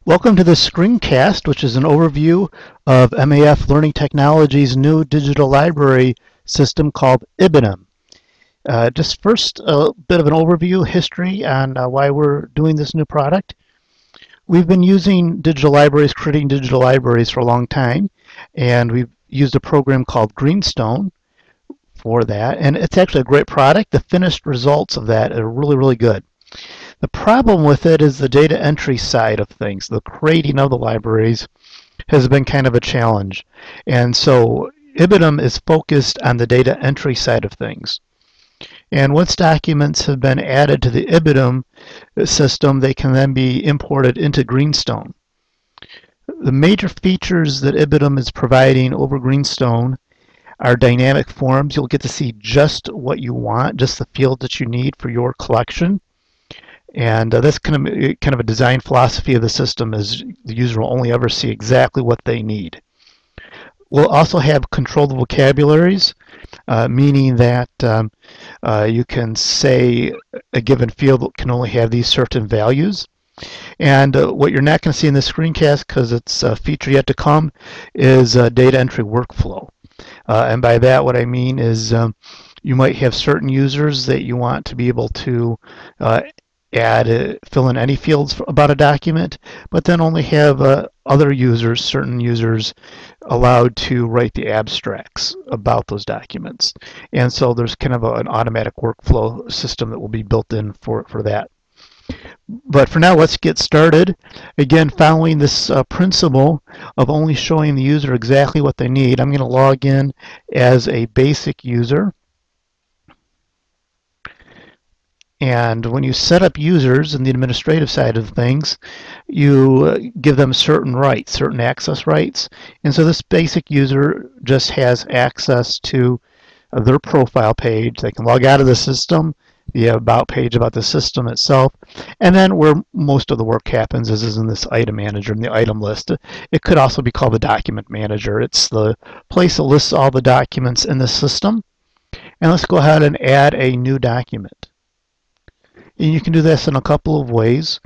Welcome to this screencast, which is an overview of MAF Learning Technologies' new digital library system called Ibidem. Just first, a bit of an overview, history on why we're doing this new product. We've been using digital libraries, creating digital libraries for a long time, and we've used a program called Greenstone for that, and it's actually a great product. The finished results of that are really, really good. The problem with it is the data entry side of things. The creating of the libraries has been kind of a challenge. And so Ibidem is focused on the data entry side of things. And once documents have been added to the Ibidem system, they can then be imported into Greenstone. The major features that Ibidem is providing over Greenstone are dynamic forms. You'll get to see just what you want, just the field that you need for your collection. And that's kind of a design philosophy of the system, is the user will only ever see exactly what they need. We'll also have controlled vocabularies, meaning that you can say a given field can only have these certain values. And what you're not going to see in this screencast, because it's a feature yet to come, is data entry workflow. And by that, what I mean is you might have certain users that you want to be able to fill in any fields about a document, but then only have other users, certain users, allowed to write the abstracts about those documents. And so there's kind of an automatic workflow system that will be built in for that. But for now, let's get started. Again, following this principle of only showing the user exactly what they need, I'm going to log in as a basic user. And when you set up users in the administrative side of things, you give them certain rights, certain access rights. And so this basic user just has access to their profile page. They can log out of the system, the about page about the system itself, and then where most of the work happens is in this item manager, in the item list. It could also be called the document manager. It's the place that lists all the documents in the system. And let's go ahead and add a new document. And you can do this in a couple of ways.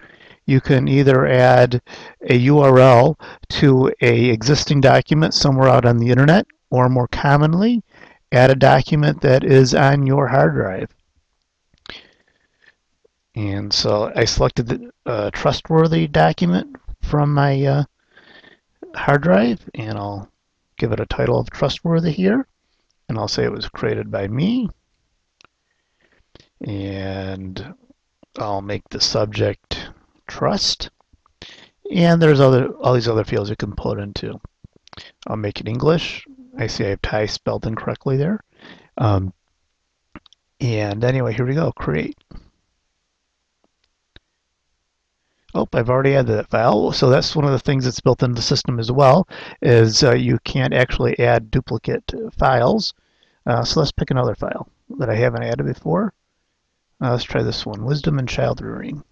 You can either add a URL to an existing document somewhere out on the internet, or more commonly, add a document that is on your hard drive. And so I selected the trustworthy document from my hard drive, and I'll give it a title of trustworthy here. And I'll say it was created by me. And I'll make the subject trust, and there's all these other fields you can put into. I'll make it English. I see I have Thai spelled incorrectly there. And anyway, here we go, create. Oh, I've already added that file. So that's one of the things that's built into the system as well, is you can't actually add duplicate files. So let's pick another file that I haven't added before. Let's try this one, Wisdom and Child Rearing.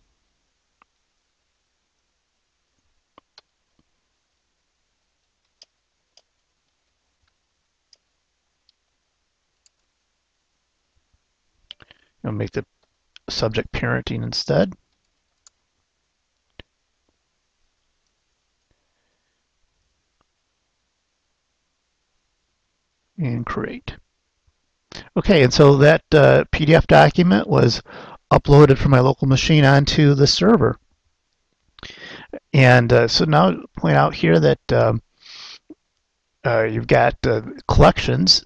I'll make the subject parenting instead. And create. Okay, and so that PDF document was uploaded from my local machine onto the server. And so now point out here that you've got collections,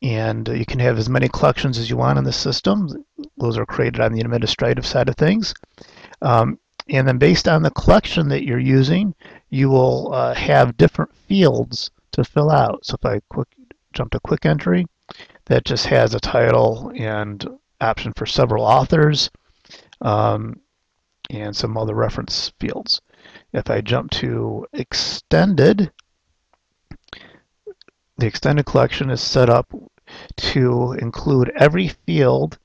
and you can have as many collections as you want in the system. Those are created on the administrative side of things. And then based on the collection that you're using, you will have different fields to fill out. So if I jump to quick entry, that just has a title and option for several authors, and some other reference fields. If I jump to extended, the extended collection is set up to include every field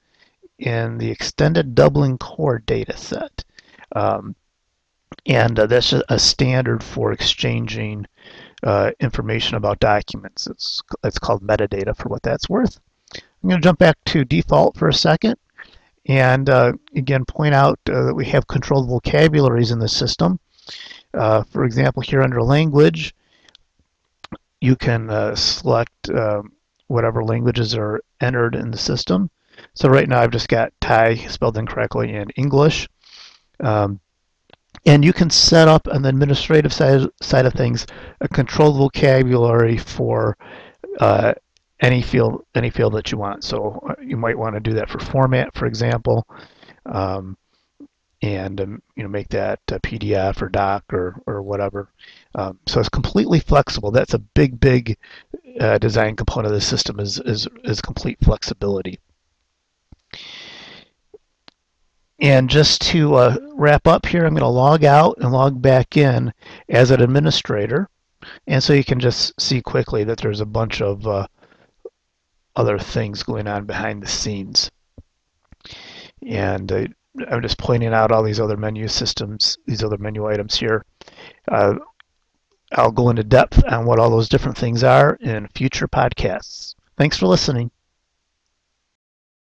in the extended doubling core data set. And that's a standard for exchanging information about documents. It's called metadata for what that's worth. I'm going to jump back to default for a second, and again point out that we have controlled vocabularies in the system. For example, here under language, you can select whatever languages are entered in the system. So right now I've just got Thai spelled incorrectly and English. Um, and you can set up on the administrative side of things a controlled vocabulary for uh, any field that you want. So you might want to do that for format, for example, um, and make that PDF or doc or whatever. So it's completely flexible. That's a big design component of the system is complete flexibility. And just to wrap up here, I'm going to log out and log back in as an administrator. And so you can just see quickly that there's a bunch of other things going on behind the scenes. And I'm just pointing out all these other menu systems, these other menu items here. I'll go into depth on what all those different things are in future podcasts. Thanks for listening.